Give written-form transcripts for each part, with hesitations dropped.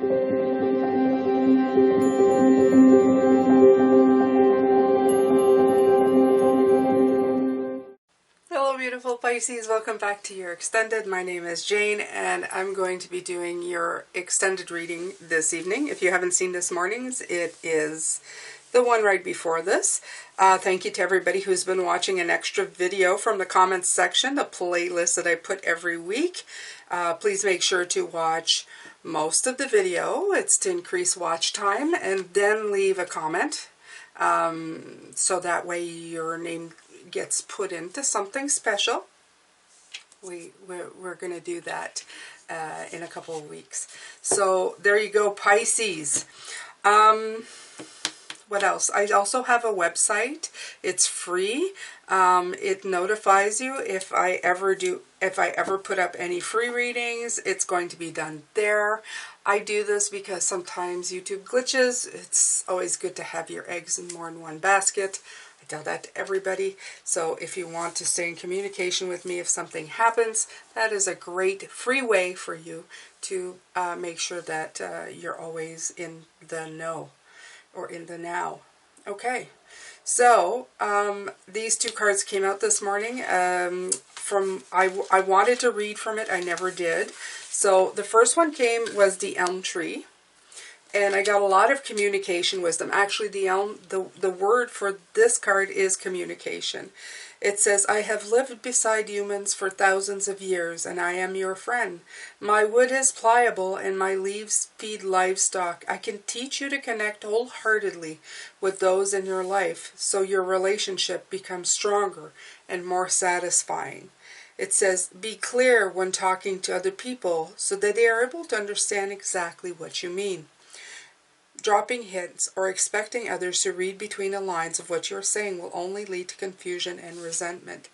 Hello beautiful Pisces, welcome back to your extended. My name is Jane and I'm going to be doing your extended reading this evening. If you haven't seen this morning's, it is the one right before this. Thank you to everybody who's been watching an extra video from the comments section, the playlist that I put every week. Please make sure to watch most of the video. It's to increase watch time, and then leave a comment so that way your name gets put into something special. We're going to do that in a couple of weeks. So there you go, Pisces. What else? I also have a website. It's free. It notifies you if I ever put up any free readings. It's going to be done there. I do this because sometimes YouTube glitches. It's always good to have your eggs in more than one basket. I tell that to everybody. So if you want to stay in communication with me if something happens, that is a great free way for you to make sure that you're always in the know or in the now. Okay, so these two cards came out this morning. I wanted to read from it, I never did. So the first one was the elm tree. And I got a lot of communication wisdom. Actually, the word for this card is communication. It says, I have lived beside humans for thousands of years, and I am your friend. My wood is pliable, and my leaves feed livestock. I can teach you to connect wholeheartedly with those in your life, so your relationship becomes stronger and more satisfying. It says, be clear when talking to other people, so that they are able to understand exactly what you mean. Dropping hints or expecting others to read between the lines of what you're saying will only lead to confusion and resentment.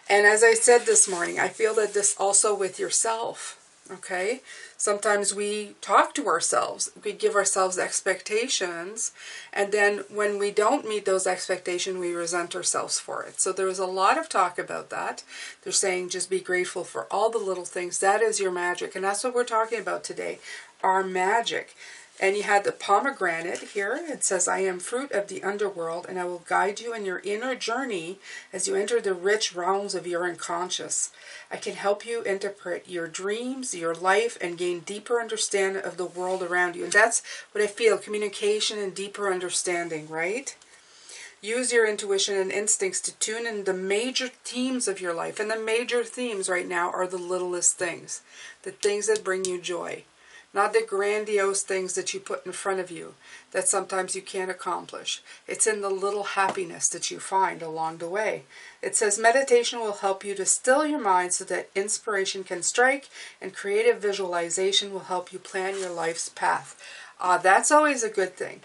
And as I said this morning, I feel that this also with yourself, okay? Sometimes we talk to ourselves, we give ourselves expectations, and then when we don't meet those expectations, we resent ourselves for it. So there was a lot of talk about that. They're saying just be grateful for all the little things. That is your magic, and that's what we're talking about today, our magic. And you had the pomegranate here. It says, I am fruit of the underworld, and I will guide you in your inner journey as you enter the rich realms of your unconscious. I can help you interpret your dreams, your life, and gain deeper understanding of the world around you. And that's what I feel, communication and deeper understanding, right? Use your intuition and instincts to tune in the major themes of your life. And the major themes right now are the littlest things, the things that bring you joy. Not the grandiose things that you put in front of you that sometimes you can't accomplish. It's in the little happiness that you find along the way. It says meditation will help you to still your mind so that inspiration can strike, and creative visualization will help you plan your life's path. That's always a good thing.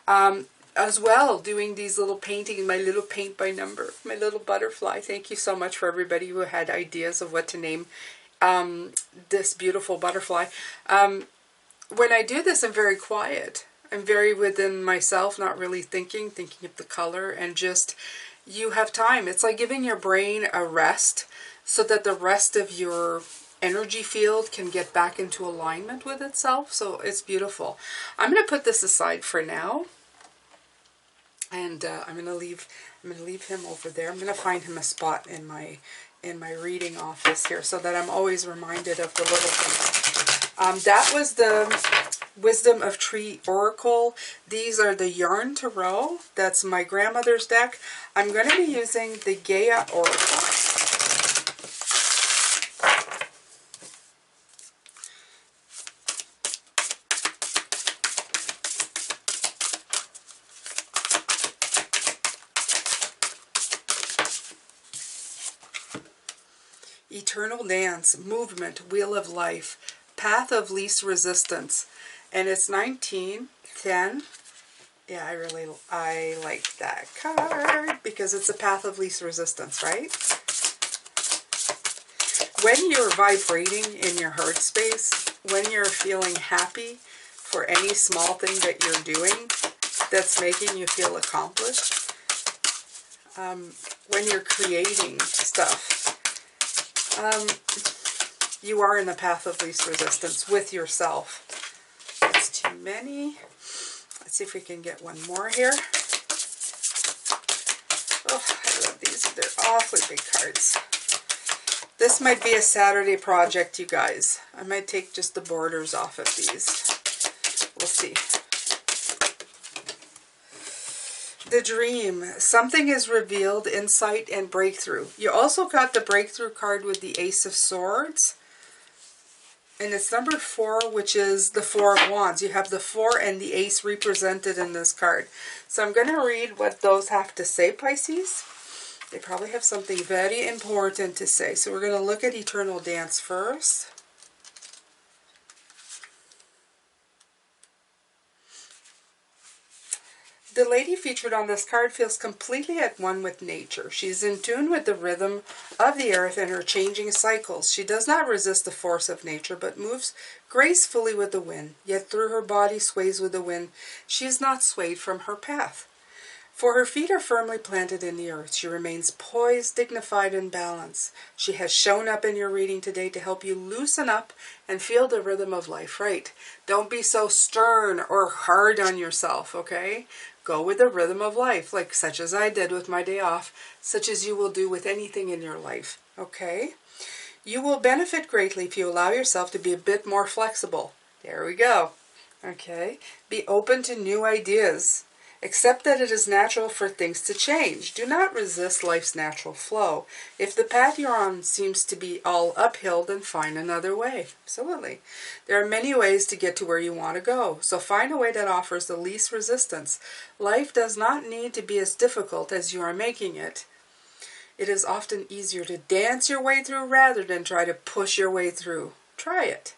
As well, doing these little paintings, my little paint by number, my little butterfly. Thank you so much for everybody who had ideas of what to name this beautiful butterfly. When I do this, I'm very quiet. I'm very within myself, not really thinking of the color, and just, you have time. It's like giving your brain a rest so that the rest of your energy field can get back into alignment with itself. So it's beautiful. I'm going to put this aside for now. And I'm going to leave him over there. I'm going to find him a spot in my reading office here so that I'm always reminded of the little things. That was the Wisdom of Tree Oracle. These are the Yarn Tarot. That's my grandmother's deck. I'm going to be using the Gaia Oracle. Eternal Dance, Movement, Wheel of Life, Path of Least Resistance, and it's 1910. Yeah, I like that card because it's a path of least resistance, right? When you're vibrating in your heart space, when you're feeling happy for any small thing that you're doing that's making you feel accomplished, when you're creating stuff, you are in the path of least resistance with yourself. many. Let's see if we can get one more here. Oh, I love these. They're awfully big cards. This might be a Saturday project, you guys. I might take just the borders off of these. We'll see. The dream. Something is revealed, insight, and breakthrough. You also got the breakthrough card with the Ace of Swords. And it's number 4, which is the 4 of Wands. You have the 4 and the Ace represented in this card. So I'm going to read what those have to say, Pisces. They probably have something very important to say. So we're going to look at Eternal Dance first. The lady featured on this card feels completely at one with nature. She's in tune with the rhythm of the earth and her changing cycles. She does not resist the force of nature, but moves gracefully with the wind. Yet through her body sways with the wind, she is not swayed from her path. For her feet are firmly planted in the earth. She remains poised, dignified, and balanced. She has shown up in your reading today to help you loosen up and feel the rhythm of life right. Don't be so stern or hard on yourself, okay? Go with the rhythm of life, like such as I did with my day off, such as you will do with anything in your life, okay? You will benefit greatly if you allow yourself to be a bit more flexible. There we go, okay? Be open to new ideas. Accept that it is natural for things to change. Do not resist life's natural flow. If the path you're on seems to be all uphill, then find another way. Absolutely. There are many ways to get to where you want to go, so find a way that offers the least resistance. Life does not need to be as difficult as you are making it. It is often easier to dance your way through rather than try to push your way through. Try it.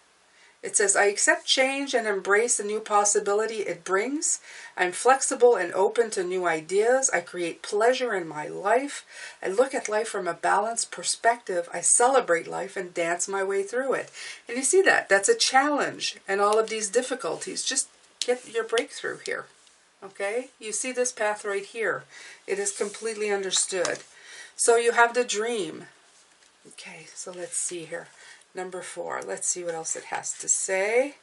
It says, I accept change and embrace the new possibility it brings. I'm flexible and open to new ideas. I create pleasure in my life. I look at life from a balanced perspective. I celebrate life and dance my way through it. And you see that? That's a challenge. And all of these difficulties, just get your breakthrough here. Okay? You see this path right here. It is completely understood. So you have the dream. Okay, so let's see here. Number 4. Let's see what else it has to say.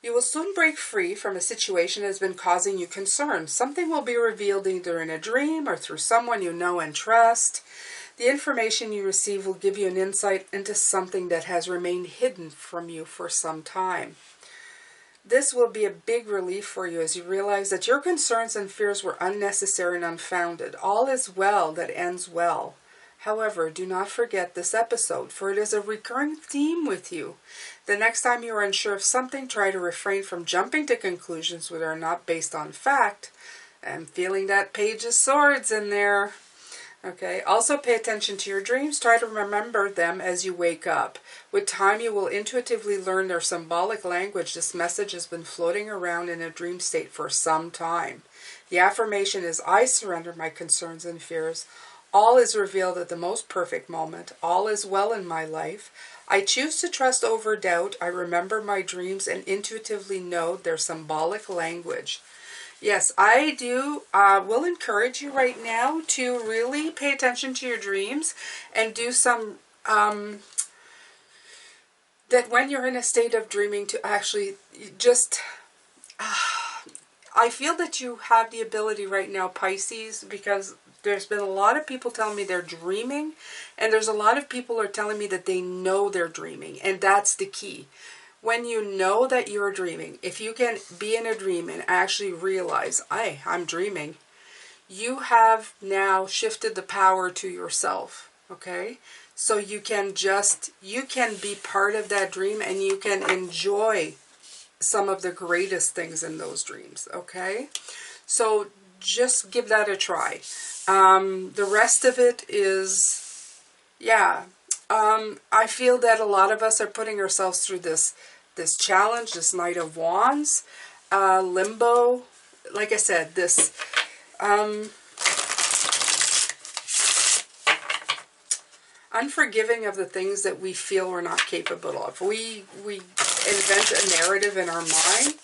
You will soon break free from a situation that has been causing you concern. Something will be revealed either in a dream or through someone you know and trust. The information you receive will give you an insight into something that has remained hidden from you for some time. This will be a big relief for you as you realize that your concerns and fears were unnecessary and unfounded. All is well that ends well. However, do not forget this episode, for it is a recurring theme with you. The next time you are unsure of something, try to refrain from jumping to conclusions that are not based on fact. I'm feeling that Page of Swords in there. Okay, also pay attention to your dreams. Try to remember them as you wake up. With time, you will intuitively learn their symbolic language. This message has been floating around in a dream state for some time. The affirmation is, I surrender my concerns and fears. All is revealed at the most perfect moment. All is well in my life. I choose to trust over doubt. I remember my dreams and intuitively know their symbolic language. Yes, I do. Will encourage you right now to really pay attention to your dreams and do some, that when you're in a state of dreaming to actually just, I feel that you have the ability right now, Pisces, because there's been a lot of people telling me they're dreaming, and there's a lot of people are telling me that they know they're dreaming, and that's the key. When you know that you're dreaming, if you can be in a dream and actually realize, I'm dreaming, you have now shifted the power to yourself, okay? So you can be part of that dream and you can enjoy some of the greatest things in those dreams, okay? So just give that a try. The rest of it is, I feel that a lot of us are putting ourselves through this challenge, this Knight of Wands, limbo, like I said, this, unforgiving of the things that we feel we're not capable of. We invent a narrative in our mind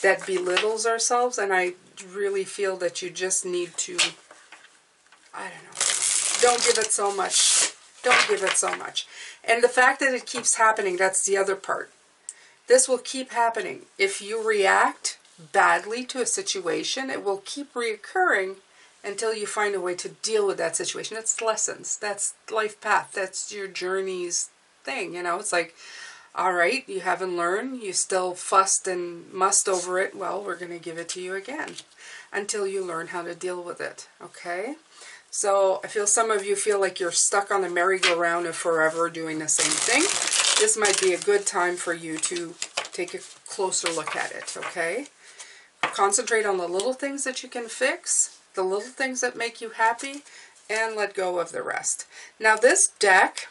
that belittles ourselves, and I really feel that you just need to, I don't know, don't give it so much. Don't give it so much. And the fact that it keeps happening, that's the other part. This will keep happening. If you react badly to a situation, it will keep reoccurring until you find a way to deal with that situation. It's lessons. That's life path. That's your journey's thing. You know, it's like, all right, you haven't learned. You still fussed and mussed over it. Well, we're going to give it to you again until you learn how to deal with it. Okay? So I feel some of you feel like you're stuck on the merry-go-round of forever doing the same thing. This might be a good time for you to take a closer look at it, okay? Concentrate on the little things that you can fix, the little things that make you happy, and let go of the rest. Now this deck,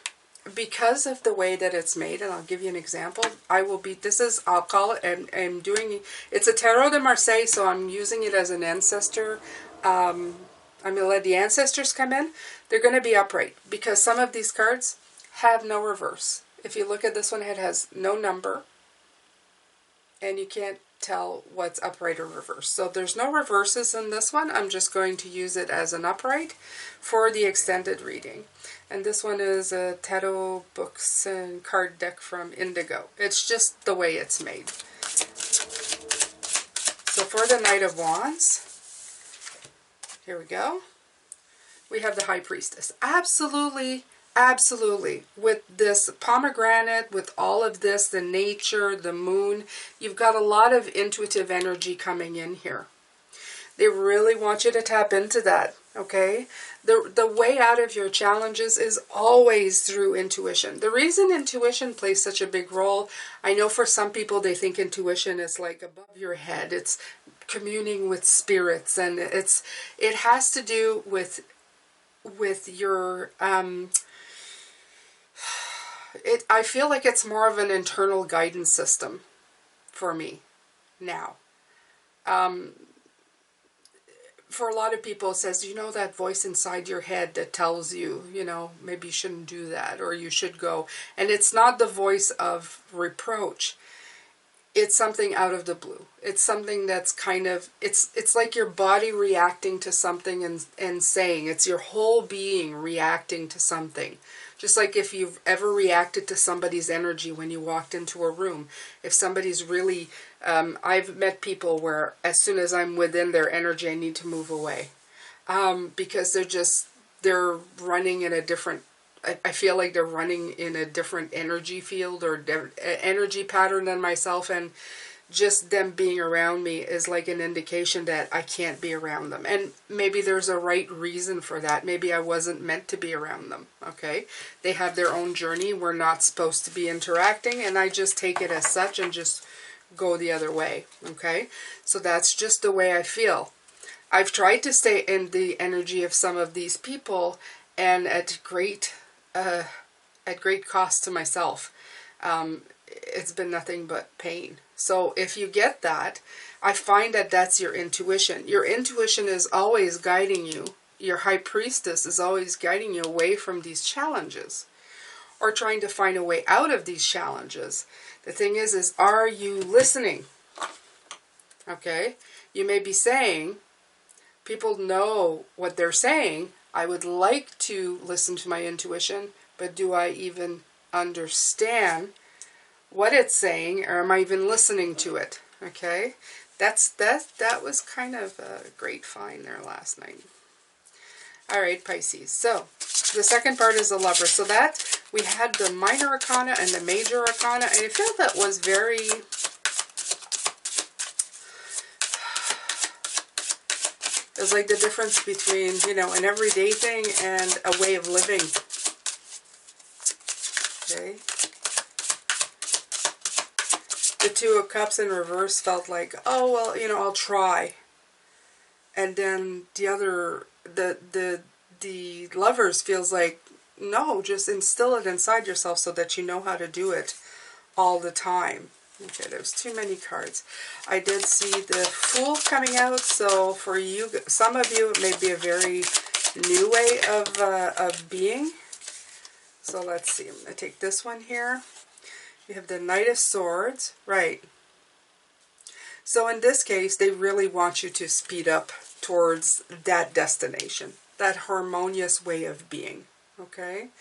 because of the way that it's made, and I'll give you an example, I'll call it, it's a Tarot de Marseille, so I'm using it as an ancestor. I'm going to let the ancestors come in. They're going to be upright, because some of these cards have no reverse. If you look at this one, it has no number, and you can't tell what's upright or reverse. So there's no reverses in this one. I'm just going to use it as an upright for the extended reading. And this one is a Tarot books and card deck from Indigo. It's just the way it's made. So for the Knight of Wands, here we go. We have the High Priestess. Absolutely, absolutely. With this pomegranate, with all of this, the nature, the moon, you've got a lot of intuitive energy coming in here. They really want you to tap into that, okay? The way out of your challenges is always through intuition. The reason intuition plays such a big role, I know for some people they think intuition is like above your head. It's communing with spirits, and it has to do with your I feel like it's more of an internal guidance system for me now. For a lot of people, it says, you know, that voice inside your head that tells you, you know, maybe you shouldn't do that, or you should go. And it's not the voice of reproach. It's something out of the blue. It's something that's kind of, it's like your body reacting to something and saying, it's your whole being reacting to something. Just like if you've ever reacted to somebody's energy when you walked into a room. If somebody's really, I've met people where as soon as I'm within their energy, I need to move away. Because they're running in a different, I feel like they're running in a different energy field or energy pattern than myself, and just them being around me is like an indication that I can't be around them. And maybe there's a right reason for that. Maybe I wasn't meant to be around them, okay? They have their own journey. We're not supposed to be interacting, and I just take it as such and just go the other way, okay? So that's just the way I feel. I've tried to stay in the energy of some of these people, and at great cost to myself. It's been nothing but pain. So if you get that, I find that that's your intuition. Your intuition is always guiding you. Your High Priestess is always guiding you away from these challenges, or trying to find a way out of these challenges. The thing is are you listening? Okay? You may be saying, people know what they're saying. I would like to listen to my intuition, but do I even understand what it's saying, or am I even listening to it? Okay? That was kind of a great find there last night. All right, Pisces. So, the second part is the Lover. So that, we had the Minor Arcana and the Major Arcana, and I feel that was very... It's like the difference between, you know, an everyday thing and a way of living. Okay? The Two of Cups in reverse felt like, oh, well, you know, I'll try. And then the other, the Lovers feels like, no, just instill it inside yourself so that you know how to do it all the time. Okay, there's too many cards. I did see the Fool coming out, so for you, some of you, it may be a very new way of being. So let's see, I'm going to take this one here. You have the Knight of Swords, right. So in this case, they really want you to speed up towards that destination, that harmonious way of being, okay?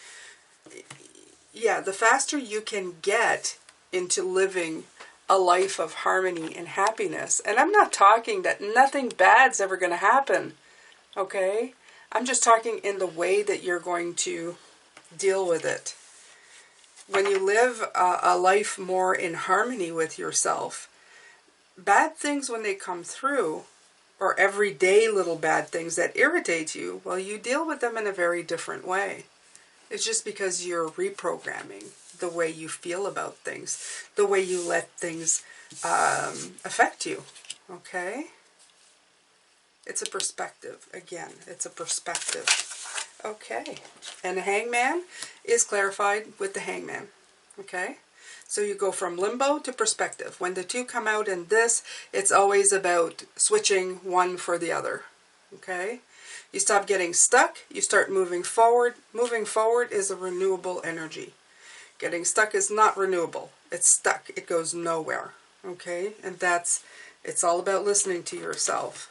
Yeah, the faster you can get into living a life of harmony and happiness. And I'm not talking that nothing bad's ever going to happen, okay? I'm just talking in the way that you're going to deal with it. When you live a life more in harmony with yourself, bad things when they come through, or everyday little bad things that irritate you, well, you deal with them in a very different way. It's just because you're reprogramming the way you feel about things, the way you let things affect you, okay? It's a perspective. Again, it's a perspective. Okay. And the Hangman is clarified with the Hangman, okay? So you go from limbo to perspective. When the two come out in this, it's always about switching one for the other, okay? You stop getting stuck, you start moving forward. Moving forward is a renewable energy. Getting stuck is not renewable. It's stuck. It goes nowhere, okay? And it's all about listening to yourself.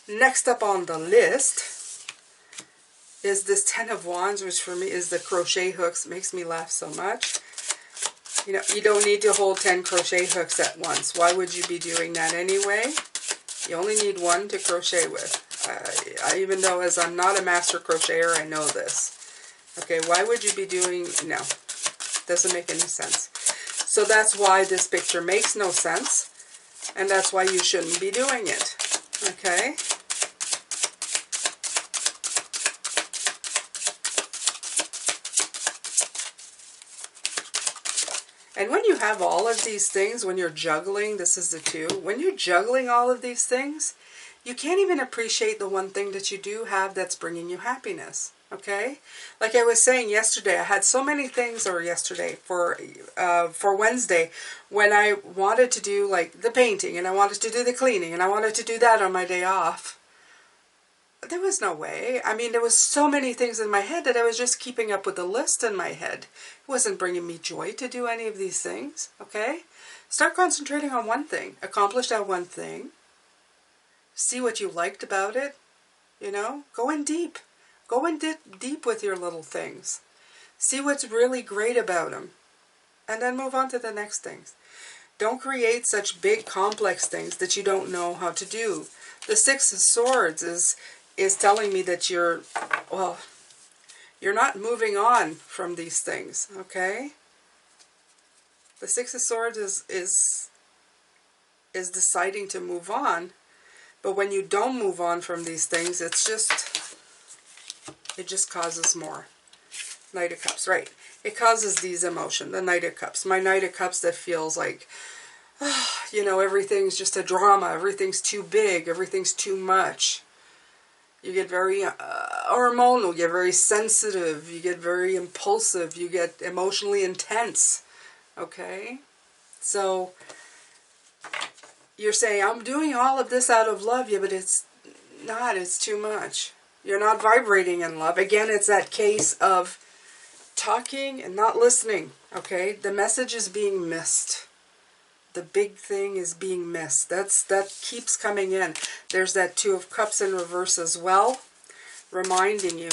Next up on the list is this Ten of Wands, which for me is the crochet hooks. It makes me laugh so much. You know, you don't need to hold 10 crochet hooks at once. Why would you be doing that anyway? You only need one to crochet with. Even though as I'm not a master crocheter, I know this. Okay, why would you be doing... No, doesn't make any sense. So that's why this picture makes no sense. And that's why you shouldn't be doing it. Okay? And when you have all of these things, when you're juggling, this is the two, when you're juggling all of these things, you can't even appreciate the one thing that you do have that's bringing you happiness, okay? Like I was saying yesterday, I had so many things, or yesterday, for Wednesday, when I wanted to do like the painting, and I wanted to do the cleaning, and I wanted to do that on my day off. There was no way. I mean, there was so many things in my head that I was just keeping up with the list in my head. It wasn't bringing me joy to do any of these things, okay? Start concentrating on one thing. Accomplish that one thing. See what you liked about it, you know? Go in deep. Go in deep with your little things. See what's really great about them. And then move on to the next things. Don't create such big, complex things that you don't know how to do. The Six of Swords is telling me that you're not moving on from these things, okay? The Six of Swords is deciding to move on, but when you don't move on from these things, it just causes more. Knight of Cups, right. It causes these emotions, the Knight of Cups. My Knight of Cups that feels like, you know, everything's just a drama, everything's too big, everything's too much. You get very hormonal, you get very sensitive, you get very impulsive, you get emotionally intense, okay? So, you're saying, I'm doing all of this out of love, yeah, but it's not, it's too much. You're not vibrating in love. Again, it's that case of talking and not listening, okay? The message is being missed. The big thing is being missed. That keeps coming in. There's that Two of Cups in reverse as well, reminding you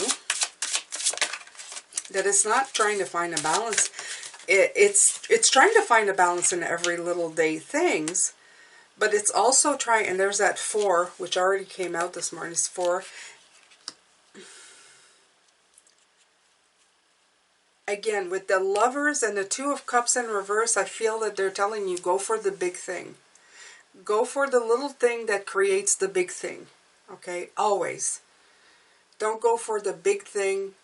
that it's not trying to find a balance. It's trying to find a balance in every little day things, but it's also trying, and there's that Four, which already came out this morning, it's Four. Again, with the Lovers and the Two of Cups in reverse, I feel that they're telling you, go for the big thing. Go for the little thing that creates the big thing. Okay? Always. Don't go for the big thing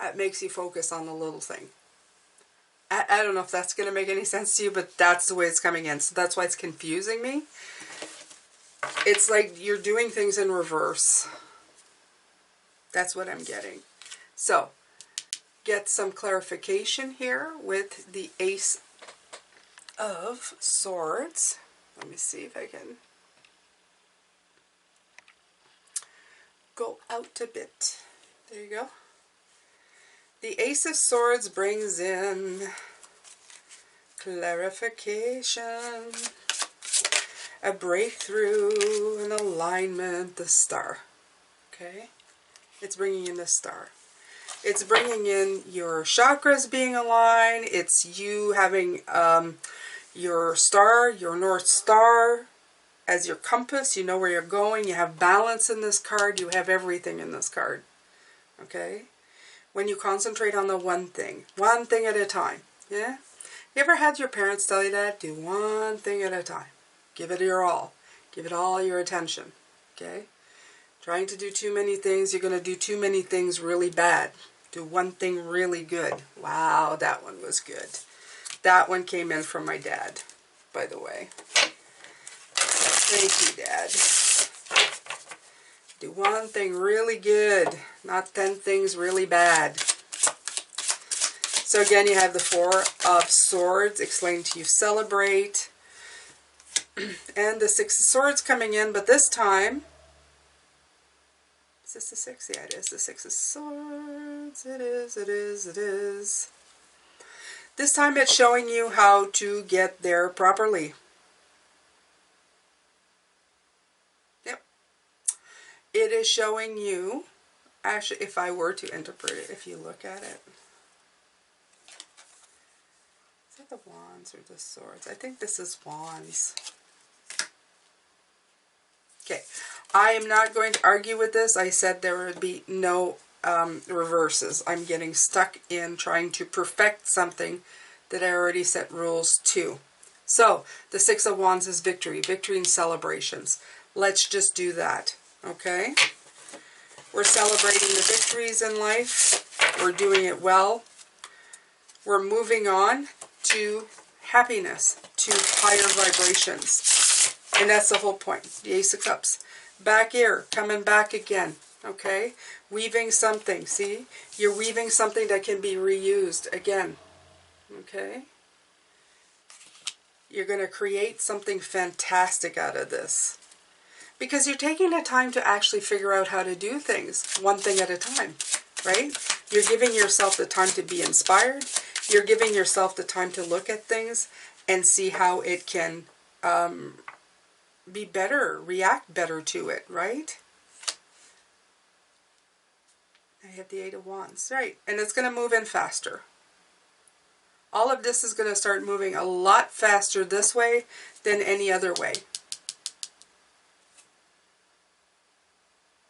that makes you focus on the little thing. I don't know if that's going to make any sense to you, but that's the way it's coming in. So that's why it's confusing me. It's like you're doing things in reverse. That's what I'm getting. So, get some clarification here with the Ace of Swords. Let me see if I can go out a bit. There you go. The Ace of Swords brings in clarification, a breakthrough, an alignment, the Star. Okay? It's bringing in the Star. It's bringing in your chakras being aligned. It's you having your star, your North Star, as your compass. You know where you're going. You have balance in this card. You have everything in this card. Okay? When you concentrate on the one thing at a time. Yeah? You ever had your parents tell you that? Do one thing at a time. Give it your all. Give it all your attention. Okay? Trying to do too many things, you're going to do too many things really bad. Do one thing really good. Wow, that one was good. That one came in from my dad, by the way. Thank you, Dad. Do one thing really good, not 10 things really bad. So again, you have the Four of Swords, explain to you, celebrate. And the Six of Swords coming in, but this time, is this the Six? Yeah, it is the Six of Swords. It is, it is, it is. This time it's showing you how to get there properly. Yep. It is showing you, actually, if I were to interpret it, if you look at it. Is that the Wands or the Swords? I think this is Wands. Okay. I am not going to argue with this. I said there would be no reverses. I'm getting stuck in trying to perfect something that I already set rules to. So, the Six of Wands is victory. Victory and celebrations. Let's just do that. Okay? We're celebrating the victories in life. We're doing it well. We're moving on to happiness, to higher vibrations. And that's the whole point. The Ace of Cups. Back here, coming back again. Okay? Weaving something. See? You're weaving something that can be reused again. Okay? You're going to create something fantastic out of this. Because you're taking the time to actually figure out how to do things one thing at a time. Right? You're giving yourself the time to be inspired. You're giving yourself the time to look at things and see how it can be better, react better to it, right? I have the Eight of Wands, right? And it's going to move in faster. All of this is going to start moving a lot faster this way than any other way.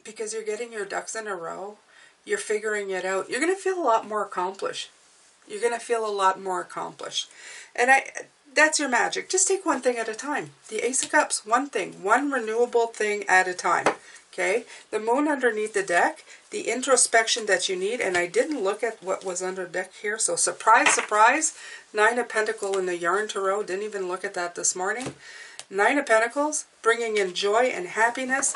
Because you're getting your ducks in a row. You're figuring it out. You're going to feel a lot more accomplished. You're going to feel a lot more accomplished. And that's your magic. Just take one thing at a time. The Ace of Cups, one thing. One renewable thing at a time. Okay? The Moon underneath the deck. The introspection that you need. And I didn't look at what was under deck here. So surprise, surprise. Nine of Pentacles in the Yarn Tarot. Didn't even look at that this morning. Nine of Pentacles. Bringing in joy and happiness.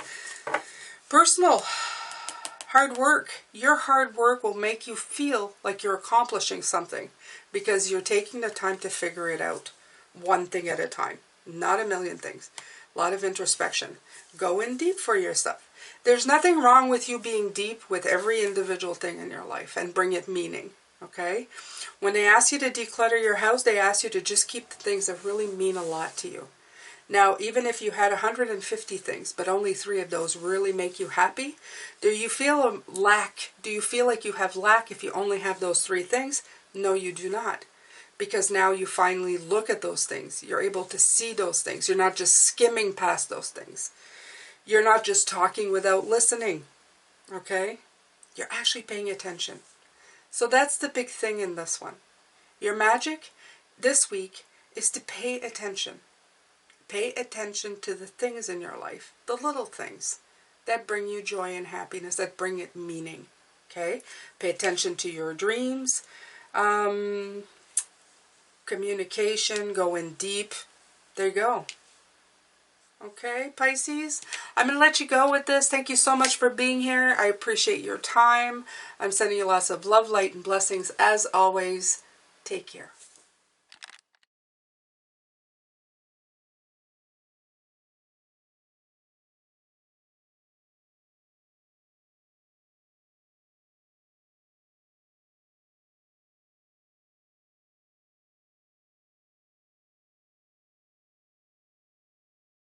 Personal. Hard work. Your hard work will make you feel like you're accomplishing something. Because you're taking the time to figure it out. One thing at a time. Not a million things. A lot of introspection. Go in deep for yourself. There's nothing wrong with you being deep with every individual thing in your life and bring it meaning. Okay? When they ask you to declutter your house, they ask you to just keep the things that really mean a lot to you. Now, even if you had 150 things, but only 3 of those really make you happy, do you feel a lack? Do you feel like you have lack if you only have those 3 things? No, you do not. Because now you finally look at those things. You're able to see those things. You're not just skimming past those things. You're not just talking without listening. Okay? You're actually paying attention. So that's the big thing in this one. Your magic this week is to pay attention. Pay attention to the things in your life. The little things that bring you joy and happiness. That bring it meaning. Okay? Pay attention to your dreams. Communication, go in deep. There you go. Okay, Pisces. I'm going to let you go with this. Thank you so much for being here. I appreciate your time. I'm sending you lots of love, light, and blessings. As always, take care.